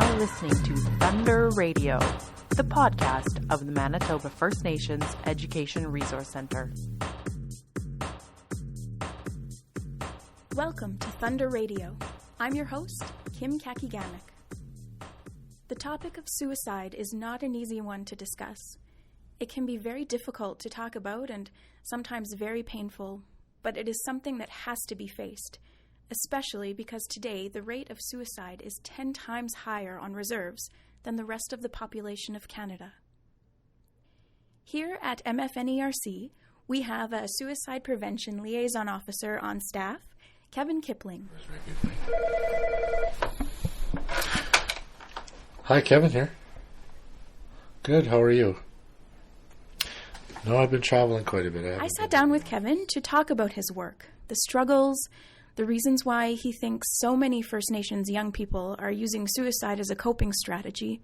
now listening to Thunder Radio, the podcast of the Manitoba First Nations Education Resource Centre. Welcome to Thunder Radio. I'm your host, Kim Kakigamek. The topic of suicide is not an easy one to discuss. It can be very difficult to talk about and sometimes very painful, but it is something that has to be faced, especially because today the rate of suicide is 10 times higher on reserves than the rest of the population of Canada. Here at MFNERC, we have a suicide prevention liaison officer on staff, Kevin Kipling. Hi, Kevin here. Good, how are you? No, I've been traveling quite a bit. I sat down with Kevin to talk about his work, the struggles, the reasons why he thinks so many First Nations young people are using suicide as a coping strategy,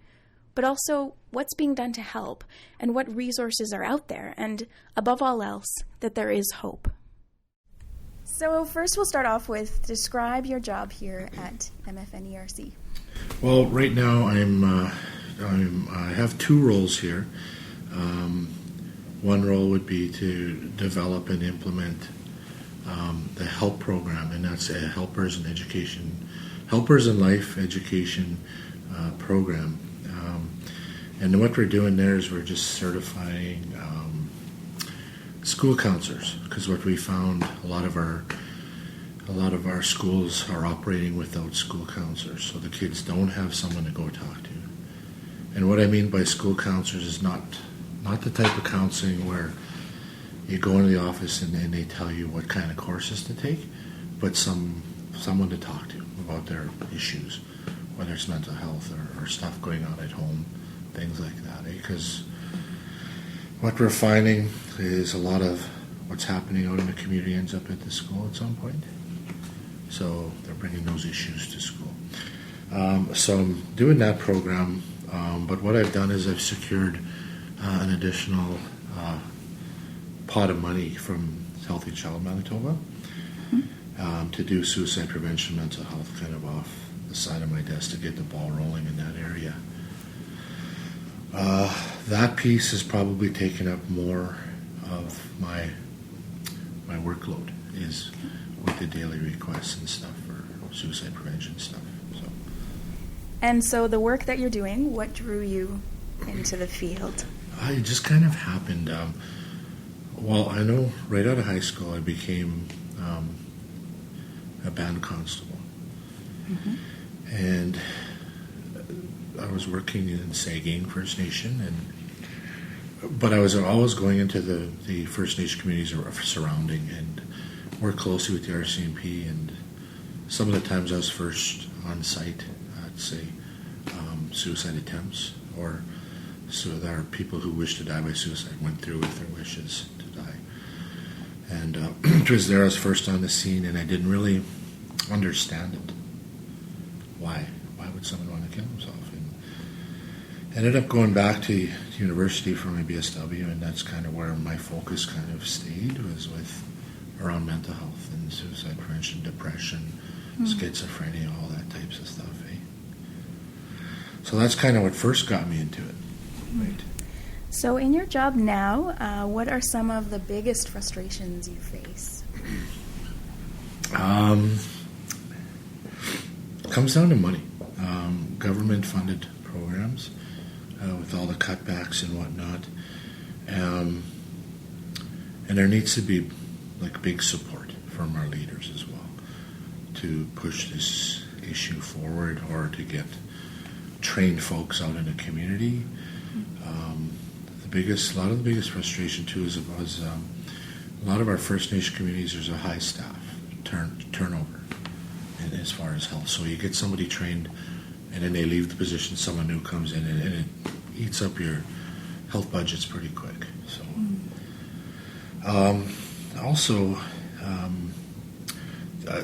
but also what's being done to help and what resources are out there, and above all else, that there is hope. So first we'll start off with describe your job here at MFNERC. Well, right now I have two roles here. One role would be to develop and implement the HELP program, and that's a Helpers in Life Education program. And what we're doing there is we're just certifying school counselors, because what we found, a lot of our schools are operating without school counselors, so the kids don't have someone to go talk to. And what I mean by school counselors is not the type of counseling where you go into the office and then they tell you what kind of courses to take, but someone to talk to about their issues, whether it's mental health or stuff going on at home, things like that. Because what we're finding is a lot of what's happening out in the community ends up at the school at some point. So they're bringing those issues to school. So I'm doing that program, but what I've done is I've secured an additional pot of money from Healthy Child Manitoba to do suicide prevention, mental health, kind of off the side of my desk to get the ball rolling in that area. That piece has probably taken up more of my workload, is with the daily requests and stuff for suicide prevention stuff. And so the work that you're doing, what drew you into the field? It just kind of happened. Well, I know right out of high school I became a band constable. Mm-hmm. And I was working in Saugeen First Nation, but I was always going into the First Nation communities surrounding and worked closely with the RCMP, and some of the times I was first on site at, say, suicide attempts, or so there are people who wish to die by suicide went through with their wishes to die. And it was there I was first on the scene, and I didn't really understand it. Why would someone want to kill himself? And ended up going back to university for my BSW, and that's kind of where my focus kind of stayed, was with around mental health and suicide prevention, depression, schizophrenia, all that types of stuff. So that's kind of what first got me into it. Right. So in your job now, what are some of the biggest frustrations you face? It comes down to money. Government-funded programs with all the cutbacks and whatnot. And there needs to be like big support from our leaders as well to push this issue forward, or to get trained folks out in the community. A lot of the biggest frustration too was a lot of our First Nation communities. There's a high staff turnover as far as health. So you get somebody trained, and then they leave the position. Someone new comes in, and it eats up your health budgets pretty quick. So also,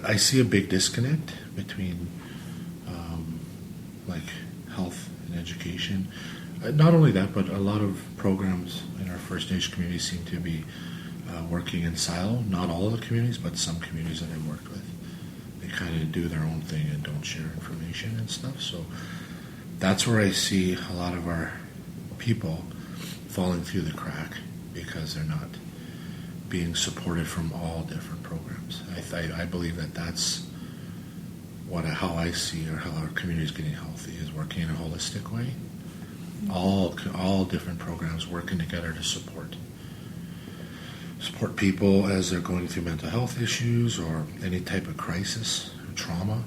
I see a big disconnect between like health and education. Not only that, but a lot of programs in our First Nation communities seem to be working in silo. Not all of the communities, but some communities that I've worked with. They kind of do their own thing and don't share information and stuff. So that's where I see a lot of our people falling through the crack because they're not being supported from all different programs. I believe that that's how I see or how our community is getting healthy, is working in a holistic way. All different programs working together to support people as they're going through mental health issues or any type of crisis, trauma,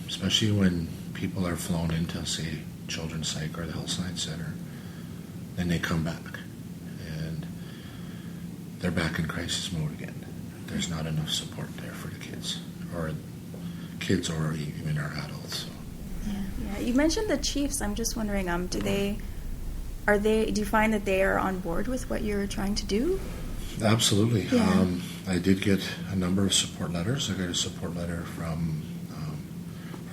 especially when people are flown into, say, Children's Psych or the Health Science Center, and they come back and they're back in crisis mode again. There's not enough support there for the kids or even our adults. So. Yeah. You mentioned the chiefs. I'm just wondering, do you find that they are on board with what you're trying to do? Absolutely. Yeah. I did get a number of support letters. I got a support letter from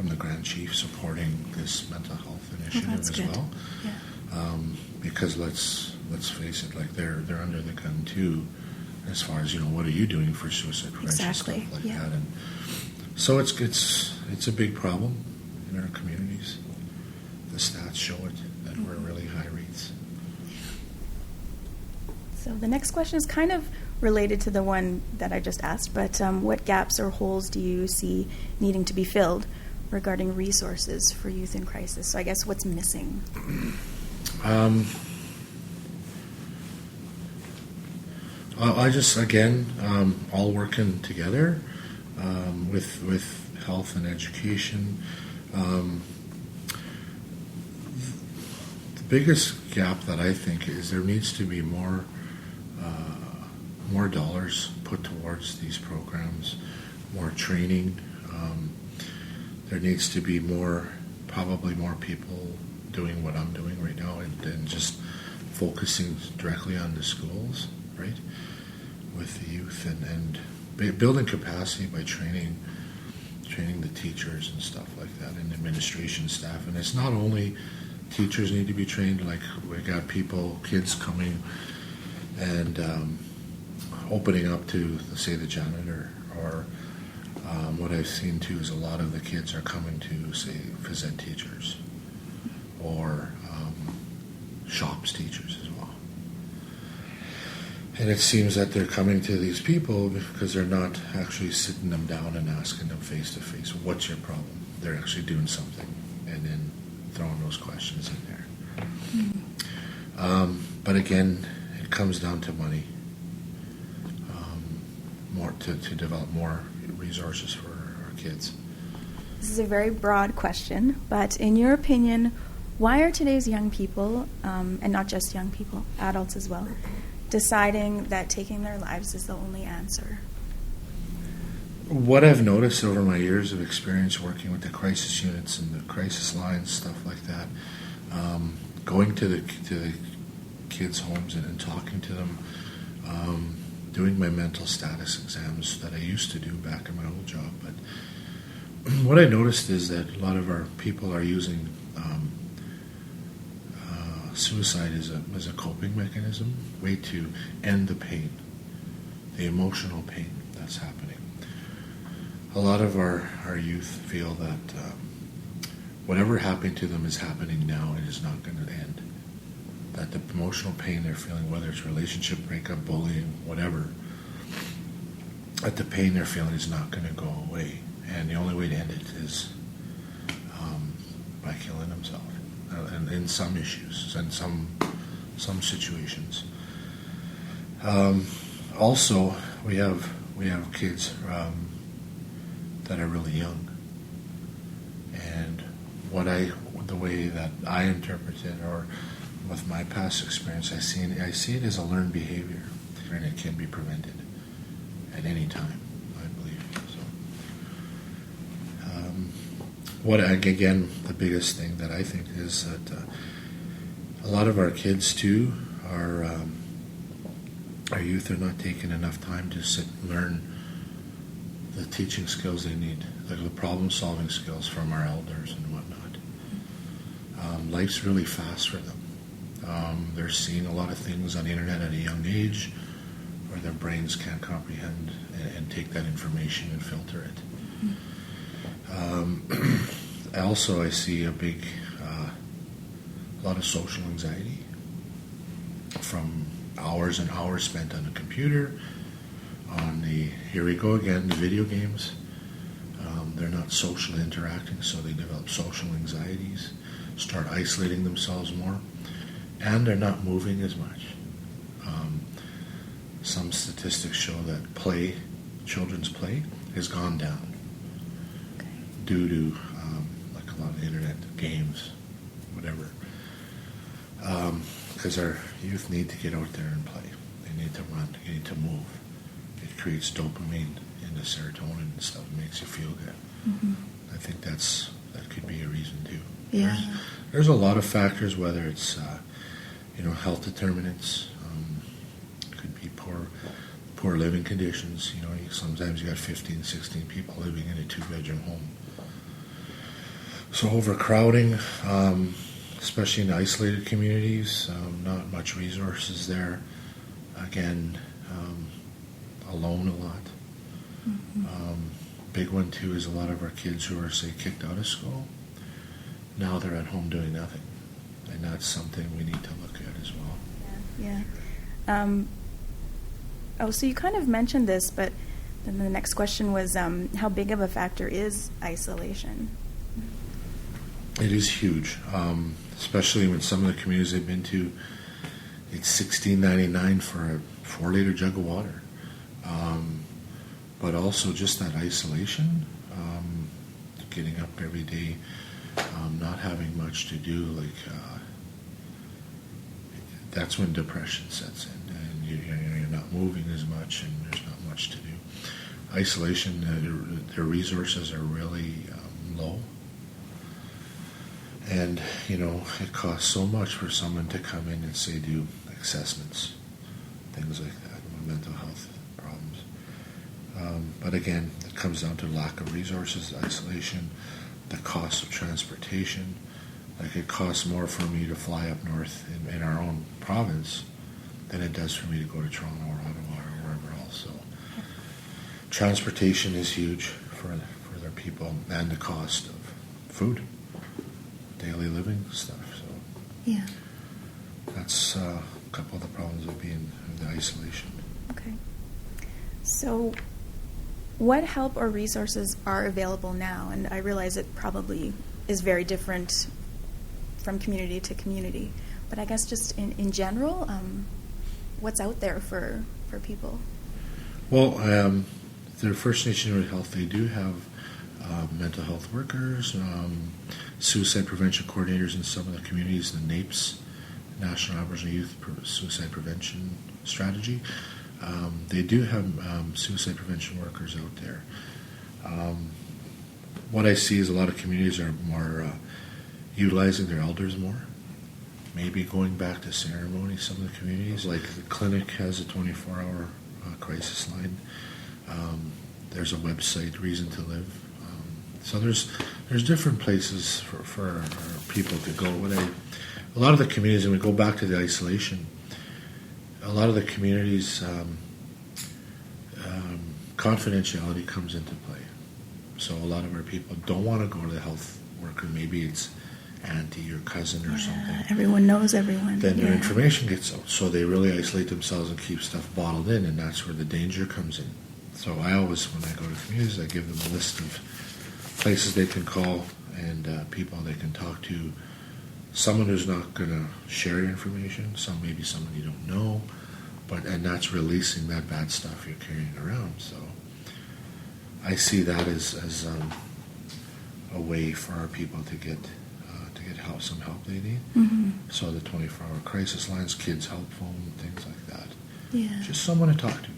the Grand Chief supporting this mental health initiative as good. well. Yeah. Because let's face it, like they're under the gun too, as far as what are you doing for suicide prevention, Exactly. stuff like Yeah. that. And so it's a big problem in our communities. The stats show it that we're really high rates. So the next question is kind of related to the one that I just asked, but what gaps or holes do you see needing to be filled regarding resources for youth in crisis? So I guess what's missing? I just, again, all working together with health and education. The biggest gap that I think is there needs to be more dollars put towards these programs, more training. There needs to be probably more people doing what I'm doing right now and just focusing directly on the schools, right, with the youth and building capacity by training the teachers and stuff like that and administration staff. And it's not only teachers need to be trained, like we got kids coming and opening up to, say, the janitor or what I've seen too is a lot of the kids are coming to, say, phys ed teachers or shops teachers as well. And it seems that they're coming to these people because they're not actually sitting them down and asking them face to face, what's your problem? They're actually doing something and then throwing those questions in there. Mm-hmm. But again, it comes down to money. More to develop more resources for our kids. This is a very broad question, but in your opinion, why are today's young people, and not just young people, adults as well, deciding that taking their lives is the only answer? What I've noticed over my years of experience working with the crisis units and the crisis lines, stuff like that, going to the kids' homes and talking to them, doing my mental status exams that I used to do back in my old job. But what I noticed is that a lot of our people are using suicide as a coping mechanism, way to end the pain, the emotional pain that's happening. A lot of our youth feel that whatever happened to them is happening now and is not going to end. That the emotional pain they're feeling, whether it's relationship breakup, bullying, whatever, that the pain they're feeling is not going to go away. And the only way to end it is by killing themselves. And in some issues and some situations. Also, we have kids that are really young, and the way that I interpret it, or with my past experience, I see it as a learned behavior, and it can be prevented at any time, I believe. So, again, the biggest thing that I think is that a lot of our kids too our youth are not taking enough time to sit and learn the teaching skills they need, like the problem-solving skills from our elders and whatnot. Life's really fast for them. They're seeing a lot of things on the internet at a young age where their brains can't comprehend and take that information and filter it. Also, I see a lot of social anxiety from hours and hours spent on the computer, here we go again, the video games. They're not socially interacting, so they develop social anxieties, start isolating themselves more, and they're not moving as much. Some statistics show that children's play, has gone down due to like a lot of internet games, whatever. Because our youth need to get out there and play. They need to run. They need to move. It creates dopamine into serotonin and stuff. It makes you feel good. Mm-hmm. I think that could be a reason too. Yeah. There's a lot of factors, whether it's health determinants. Could be poor living conditions. Sometimes you got 15, 16 people living in a 2-bedroom home. So overcrowding, especially in isolated communities, not much resources there. Again, alone a lot. Mm-hmm. Big one too is a lot of our kids who are, say, kicked out of school. Now they're at home doing nothing, and that's something we need to look at as well. Yeah. So you kind of mentioned this, but then the next question was how big of a factor is isolation? It is huge, especially when some of the communities I've been to, it's $16.99 for a 4-liter jug of water. But also just that isolation, getting up every day, not having much to do, that's when depression sets in, and you're not moving as much, and there's not much to do. Isolation, their resources are really low, and it costs so much for someone to come in and say do assessments, things like that, mental health problems. But again, it comes down to lack of resources, isolation, the cost of transportation. Like, it costs more for me to fly up north in our own province than it does for me to go to Toronto or Ottawa or wherever else. So transportation is huge for their people, and the cost of food, daily living stuff. So yeah, that's a couple of the problems of being in the isolation. Okay. So what help or resources are available now? And I realize it probably is very different from community to community, but I guess just in general, what's out there for people? Well, the First Nation Health, they do have mental health workers, suicide prevention coordinators in some of the communities, the NAPES, National Aboriginal Youth Suicide Prevention Strategy. They do have suicide prevention workers out there. What I see is a lot of communities are more utilizing their elders more, maybe going back to ceremony. Some of the communities, like the clinic, has a 24-hour crisis line. There's a website, Reason to Live. So there's different places for our people to go. A lot of the communities, and we go back to the isolation, a lot of the communities, confidentiality comes into play. So a lot of our people don't want to go to the health worker. Maybe it's auntie or cousin or something. Everyone knows everyone. Then their information gets out. So they really isolate themselves and keep stuff bottled in, and that's where the danger comes in. So I always, when I go to communities, I give them a list of places they can call and people they can talk to. Someone who's not going to share your information, maybe someone you don't know, and that's releasing that bad stuff you're carrying around. So I see that as a way for our people to get some help they need. Mm-hmm. So the 24-hour crisis lines, kids help phone, things like that. Yeah. Just someone to talk to.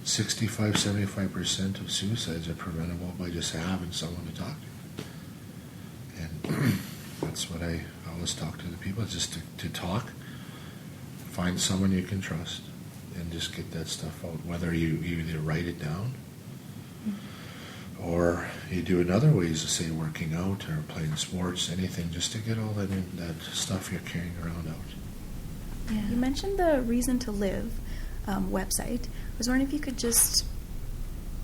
65-75% of suicides are preventable by just having someone to talk to. And that's what I always talk to the people, just to talk, find someone you can trust, and just get that stuff out. Whether you either write it down, or you do in other ways, to say working out or playing sports, anything, just to get all that stuff you're carrying around out. Yeah. You mentioned the Reason to Live website. I was wondering if you could just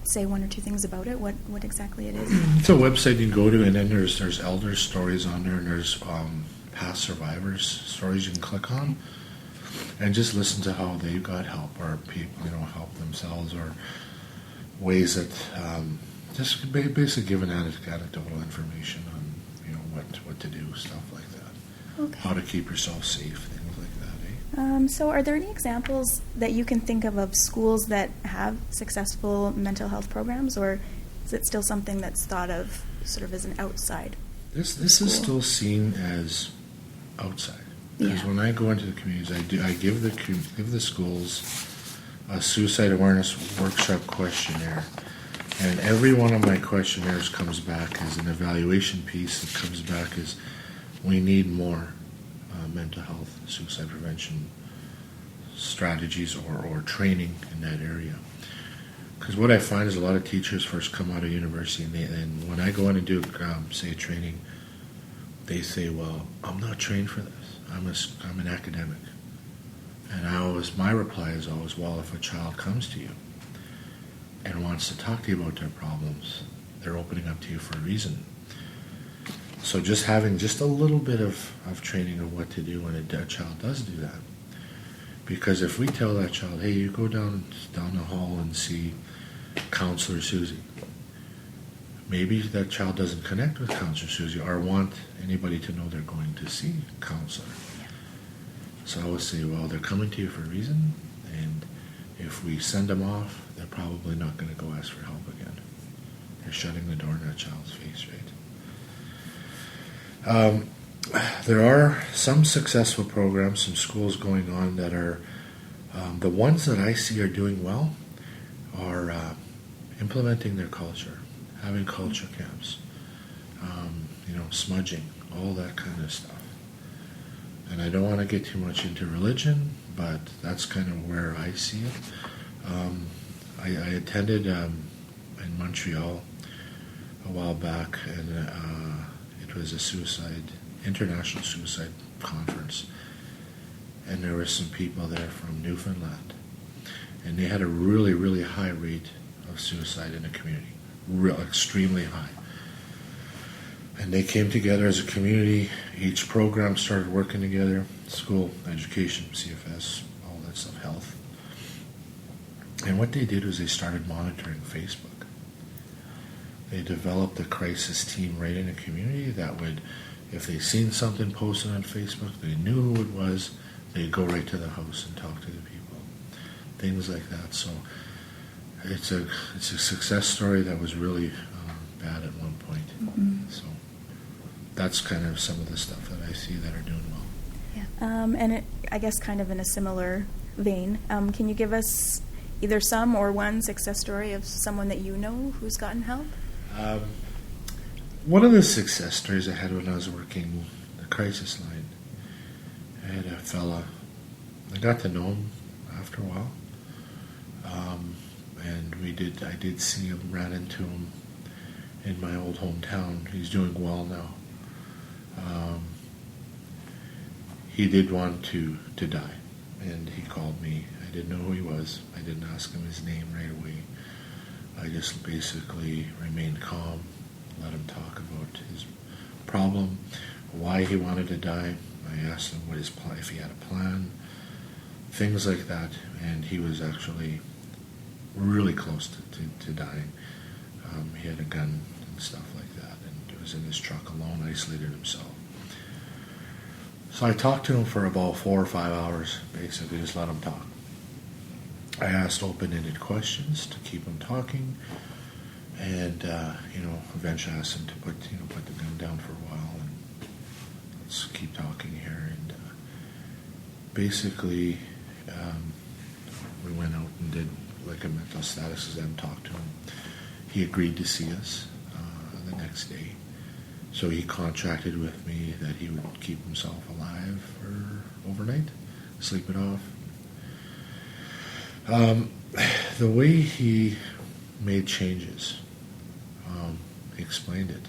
say one or two things about it, what exactly it is? It's a website you can go to, and then there's elder stories on there, and there's past survivors stories you can click on, and just listen to how they got help, or people help themselves, or ways that just basically giving anecdotal information on what to do, stuff like that. Okay. How to keep yourself safe, things like that. So are there any examples that you can think of schools that have successful mental health programs, or is it still something that's thought of sort of as an outside? This is still seen as outside, because when I go into the communities, I give the schools a suicide awareness workshop questionnaire, and every one of my questionnaires comes back as an evaluation piece. It comes back as we need more mental health suicide prevention strategies or training in that area. Because what I find is a lot of teachers first come out of university, and when I go in and do say training, they say, "Well, I'm not trained for this. I'm an academic." And my reply is always, "Well, if a child comes to you and wants to talk to you about their problems, they're opening up to you for a reason." So just having just a little bit of training of what to do when a child does do that. Because if we tell that child, "Hey, you go down the hall and see Counselor Susie," maybe that child doesn't connect with Counselor Susie or want anybody to know they're going to see a counselor. So I always say, well, they're coming to you for a reason, and if we send them off, they're probably not going to go ask for help again. They're shutting the door in that child's face, right? There are some successful programs, some schools going on that are, the ones that I see are doing well are implementing their culture, having culture camps, smudging, all that kind of stuff. And I don't want to get too much into religion, but that's kind of where I see it. I attended in Montreal a while back, and it was a international suicide conference, and there were some people there from Newfoundland, and they had a really, really high rate of suicide in the community, extremely high. And they came together as a community. Each program started working together: school, education, CFS, all that stuff, health. And what they did was they started monitoring Facebook. They developed a crisis team right in the community that would, if they seen something posted on Facebook, they knew who it was, they'd go right to the house and talk to the people. Things like that. So it's a success story that was really bad at one point. Mm-hmm. So that's kind of some of the stuff that I see that are doing well. Yeah. And I guess kind of in a similar vein, can you give us either some or one success story of someone that you know who's gotten help? One of the success stories I had when I was working the crisis line, I had a fella, I got to know him after a while, and I did see him, ran into him in my old hometown. He's doing well now. He did want to die, and he called me. I didn't know who he was. I didn't ask him his name right away. I just basically remained calm, let him talk about his problem, why he wanted to die. I asked him what his plan, if he had a plan, things like that, and he was actually really close to dying. He had a gun and stuff like that, and was in his truck alone, isolated himself. So I talked to him for about 4 or 5 hours, basically just let him talk. I asked open-ended questions to keep him talking, and eventually asked him to put the gun down for a while and let's keep talking here. And basically, we went out and did like a mental status exam, talked to him. He agreed to see us the next day. So he contracted with me that he would keep himself alive for overnight, sleep it off. The way he made changes, he explained it.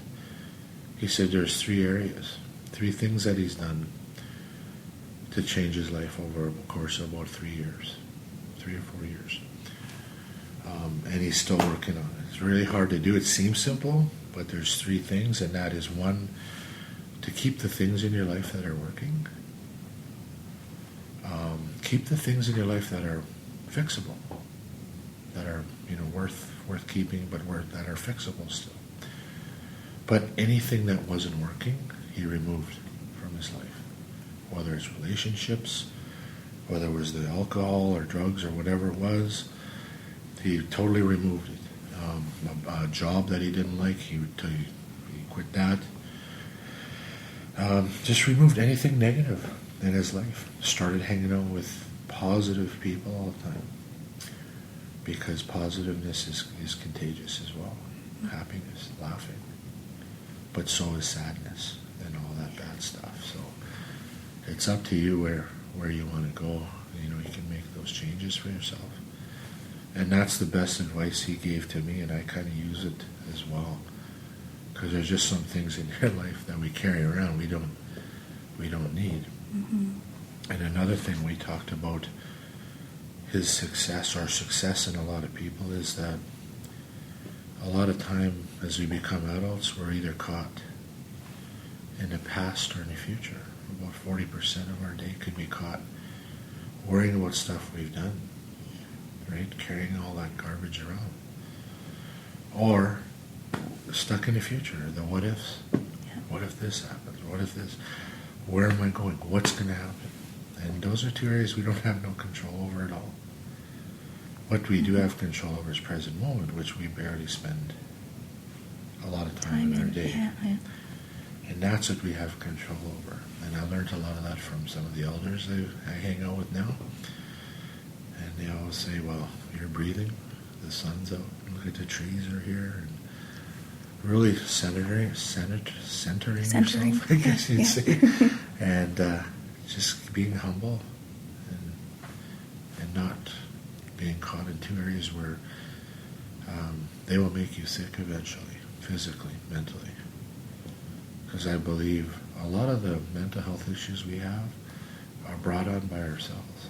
He said there's 3 areas, 3 things that he's done to change his life over a course of about 3 years, 3 or 4 years. and he's still working on it. It's really hard to do. It seems simple, but there's 3 things, and that is, 1, to keep the things in your life that are working. Keep the things in your life that are fixable, that are worth keeping, but that are fixable still. But anything that wasn't working, he removed from his life, whether it's relationships, whether it was the alcohol or drugs or whatever it was. He totally removed it. A job that he didn't like, he quit that. Just removed anything negative in his life. Started hanging out with positive people all the time, because positiveness is contagious as well. Happiness, laughing. But so is sadness and all that bad stuff. So it's up to you where you want to go. You can make those changes for yourself. And that's the best advice he gave to me, and I kind of use it as well. Because there's just some things in your life that we carry around we don't need. Mm-hmm. And another thing we talked about, his success, or success in a lot of people, is that a lot of time as we become adults, we're either caught in the past or in the future. About 40% of our day could be caught worrying about stuff we've done, right? Carrying all that garbage around. Or stuck in the future, the what ifs. Yeah. What if this happens? What if this? Where am I going? What's going to happen? And those are 2 areas we don't have no control over at all. What we do have control over is present moment, which we barely spend a lot of time in our day. Yeah. And that's what we have control over. And I learned a lot of that from some of the elders I hang out with now. And they always say, well, you're breathing, the sun's out, look at the trees are here, and really centering yourself, I guess you'd say. And just being humble and not being caught in 2 areas where they will make you sick eventually, physically, mentally. Because I believe a lot of the mental health issues we have are brought on by ourselves,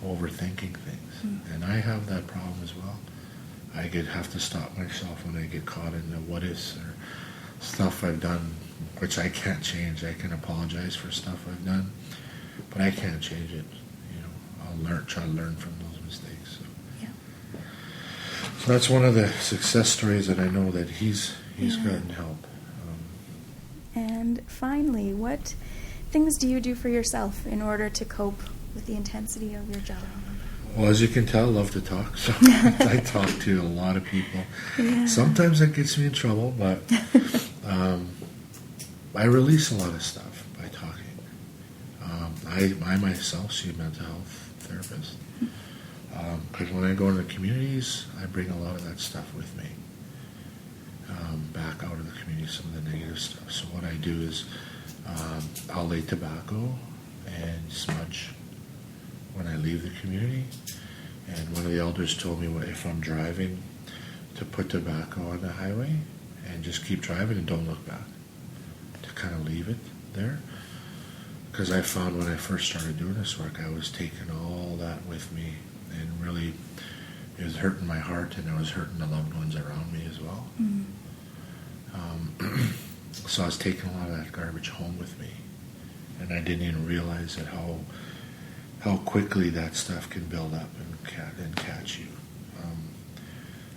overthinking things. And I have that problem as well. I have to stop myself when I get caught in the what ifs or stuff I've done, which I can't change. I can apologize for stuff I've done, but I can't change it. I'll try to learn from those mistakes. So that's one of the success stories that I know that he's gotten help. And finally, what things do you do for yourself in order to cope with the intensity of your job? Well, as you can tell, I love to talk, so I talk to a lot of people. Yeah. Sometimes that gets me in trouble, but I release a lot of stuff by talking. I myself see a mental health therapist, because when I go into communities, I bring a lot of that stuff with me back out of the community, some of the negative stuff. So what I do is I'll lay tobacco and smudge when I leave the community. And one of the elders told me, if I'm driving, to put tobacco on the highway and just keep driving and don't look back, to kind of leave it there. Because I found when I first started doing this work, I was taking all that with me, and really it was hurting my heart, and I was hurting the loved ones around me as well. Mm. So I was taking a lot of that garbage home with me, and I didn't even realize that how quickly that stuff can build up and catch you.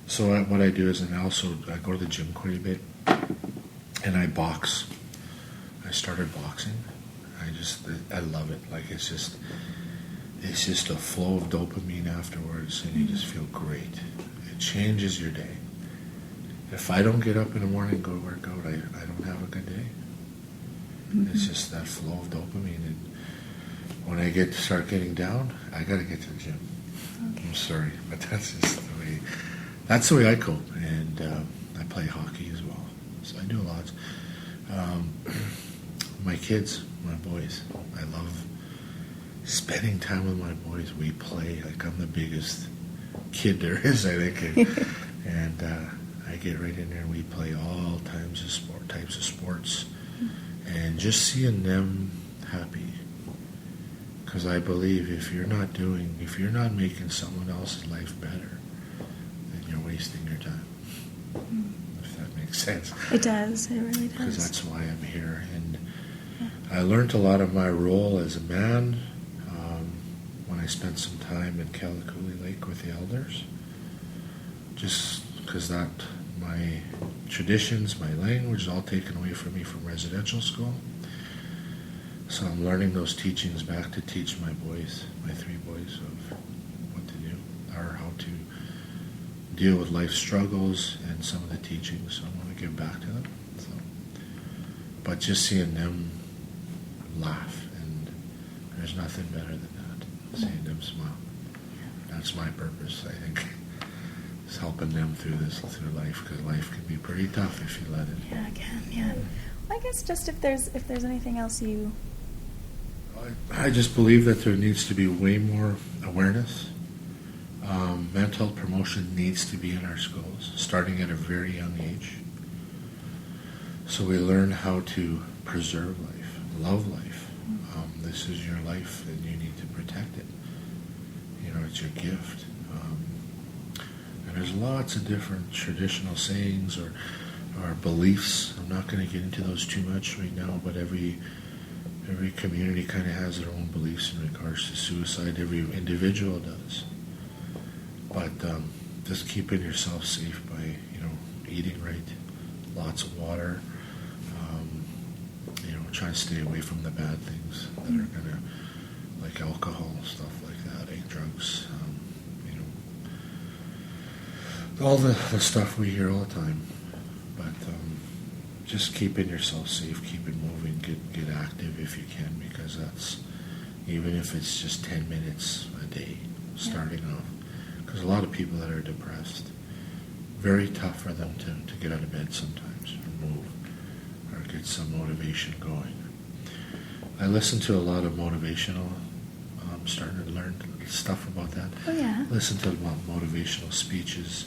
So what I do is, and I go to the gym quite a bit, and I box. I started boxing. I love it. Like it's just a flow of dopamine afterwards, and you just feel great. It changes your day. If I don't get up in the morning and go to work out, I don't have a good day. Mm-hmm. It's just that flow of dopamine, and when I start getting down, I got to get to the gym. Okay. I'm sorry, but that's the way I cope. And I play hockey as well, so I do a lot. My kids, my boys, I love spending time with my boys. We play like I'm the biggest kid there is, I think, and I get right in there and we play all types of sports, and just seeing them happy. Because I believe if you're not making someone else's life better, wasting your time. If that makes sense. It does. It really does. Because that's why I'm here. And I learned a lot of my role as a man when I spent some time in Kalikuli Lake with the elders. Just because that, my traditions, my language is all taken away from me from residential school. So I'm learning those teachings back to teach my boys, my 3 boys, of what to do, or how to deal with life struggles and some of the teachings. So I want to give back to them. So, but just seeing them laugh, and there's nothing better than that, seeing them smile. That's my purpose, I think, is helping them through life, because life can be pretty tough if you let it. Yeah, it can, yeah. Well, I guess just if there's anything else you... I just believe that there needs to be way more awareness. Mental health promotion needs to be in our schools, starting at a very young age. So we learn how to preserve life, love life. This is your life, and you need to protect it. You know, it's your gift. And there's lots of different traditional sayings or beliefs. I'm not going to get into those too much right now, but every community kind of has their own beliefs in regards to suicide. Every individual does. But just keeping yourself safe by, eating right, lots of water, trying to stay away from the bad things that are going to, like alcohol, stuff like that, drugs, all the stuff we hear all the time. But just keeping yourself safe, keep it moving, get active if you can, because that's, even if it's just 10 minutes a day, starting off. Because a lot of people that are depressed, very tough for them to get out of bed sometimes, or move, or get some motivation going. I listen to a lot of motivational, starting to learn stuff about that. Oh, yeah. Listen to a lot of motivational speeches,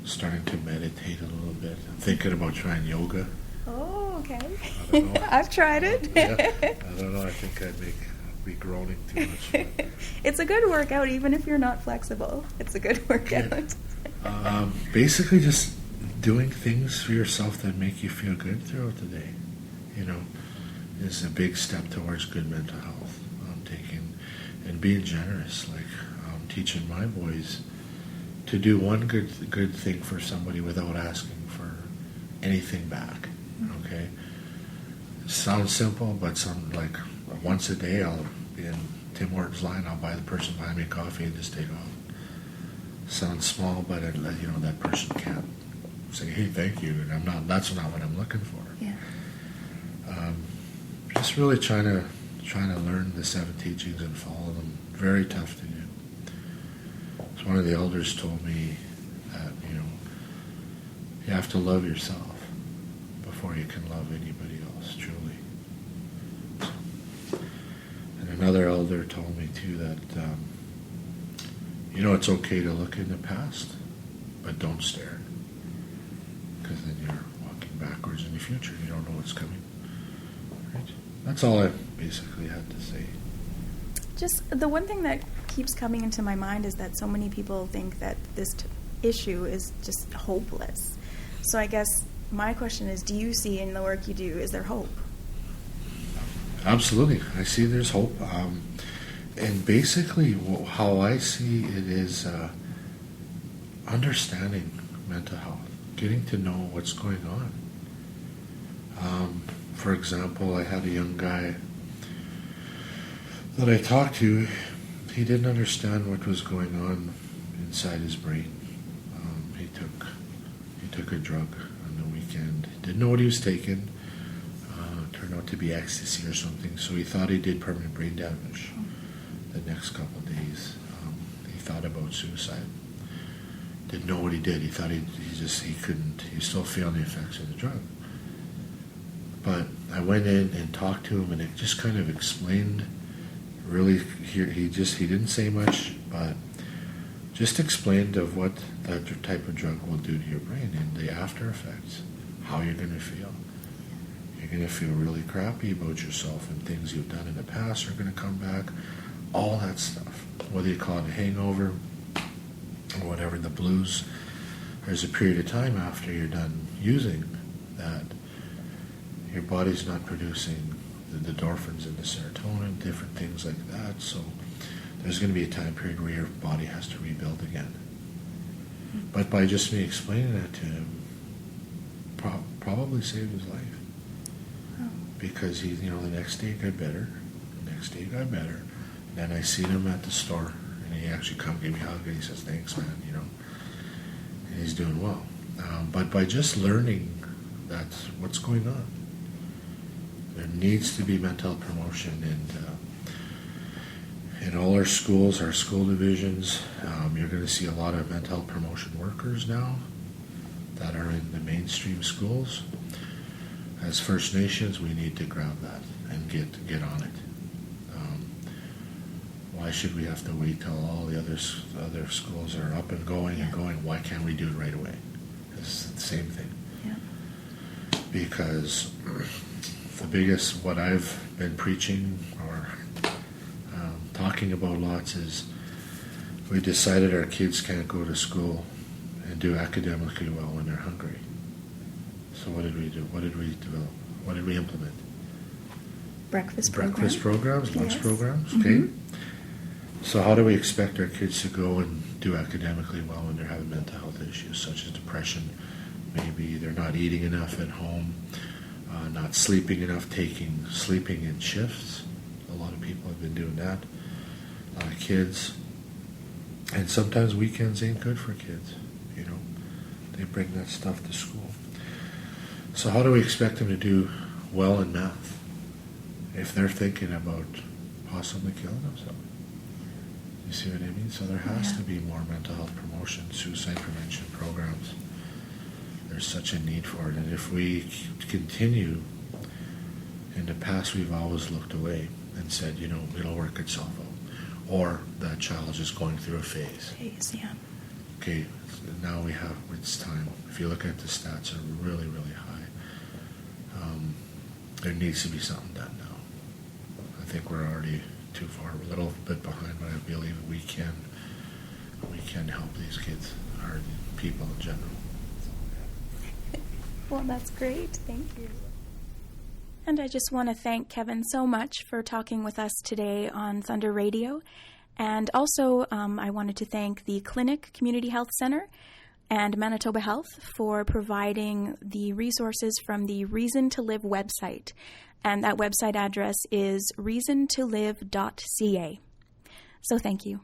starting to meditate a little bit. I'm thinking about trying yoga. Oh, okay. I don't know. I've tried it. Yeah, I don't know. I think I'd be groaning too much. It's a good workout, even if you're not flexible. It's a good workout. Basically, just doing things for yourself that make you feel good throughout the day, is a big step towards good mental health. Taking and being generous, like teaching my boys to do one good thing for somebody without asking for anything back. Okay, sounds simple, but like once a day I'll be in Tim Hortons line, I'll buy the person behind me coffee and just take off. Sounds small, but that person can't say, hey, thank you, and that's not what I'm looking for. Yeah. Just really trying to learn the 7 teachings and follow them. Very tough to do. So one of the elders told me that, you have to love yourself before you can love anybody else, truly. And another elder told me, too, that, it's okay to look in the past, but don't stare. Because then you're walking backwards in the future. You don't know what's coming. Right? That's all I basically had to say. Just the one thing that keeps coming into my mind is that so many people think that this issue is just hopeless. So I guess my question is, do you see in the work you do, is there hope? Absolutely. I see there's hope. And basically how I see it is understanding mental health, getting to know what's going on. For example, I had a young guy that I talked to. He didn't understand what was going on inside his brain. He took a drug on the weekend. Didn't know what he was taking. Turned out to be ecstasy or something. So he thought he did permanent brain damage. The next couple of days, he thought about suicide. Didn't know what he did. He thought he couldn't. He was still feeling the effects of the drug. But I went in and talked to him, and it just kind of explained. Really, he didn't say much, but just explained of what that type of drug will do to your brain and the after effects, how you're going to feel. You're going to feel really crappy about yourself, and things you've done in the past are going to come back. All that stuff, whether you call it a hangover or whatever, the blues, there's a period of time after you're done using that your body's not producing the endorphins and the serotonin, different things like that. So there's going to be a time period where your body has to rebuild again. But by just me explaining that to him, probably saved his life. Oh. Because he, the next day got better. The next day got better. Then I seen him at the store, and he actually come give me a hug, and he says, "Thanks, man," and he's doing well. But by just learning that's what's going on, there needs to be mental health promotion, and in all our schools, our school divisions, you're going to see a lot of mental health promotion workers now that are in the mainstream schools. As First Nations, we need to grab that and get on it. Why should we have to wait till all the other schools are up and going and going? Why can't we do it right away? It's the same thing. Yeah. Because what I've been preaching or talking about lots is we decided our kids can't go to school and do academically well when they're hungry. So what did we do? What did we develop? What did we implement? Breakfast programs, lunch yes. programs, okay? So how do we expect our kids to go and do academically well when they're having mental health issues such as depression? Maybe they're not eating enough at home, not sleeping enough, sleeping in shifts. A lot of people have been doing that. A lot of kids. And sometimes weekends ain't good for kids, They bring that stuff to school. So how do we expect them to do well in math if they're thinking about possibly killing themselves? You see what I mean? So there has to be more mental health promotion, suicide prevention programs. There's such a need for it. And if we continue, in the past we've always looked away and said, it'll work itself out. Or that child's just going through a phase. Yeah. Okay, now it's time. If you look at the stats, are really, really high. There needs to be something done now. I think we're already too far, a little bit behind, but I believe we can help these kids, or people in general. Well, that's great. Thank you. And I just want to thank Kevin so much for talking with us today on Thunder Radio. And also, I wanted to thank the Clinic Community Health Center and Manitoba Health for providing the resources from the Reason to Live website. And that website address is reasontolive.ca. So thank you.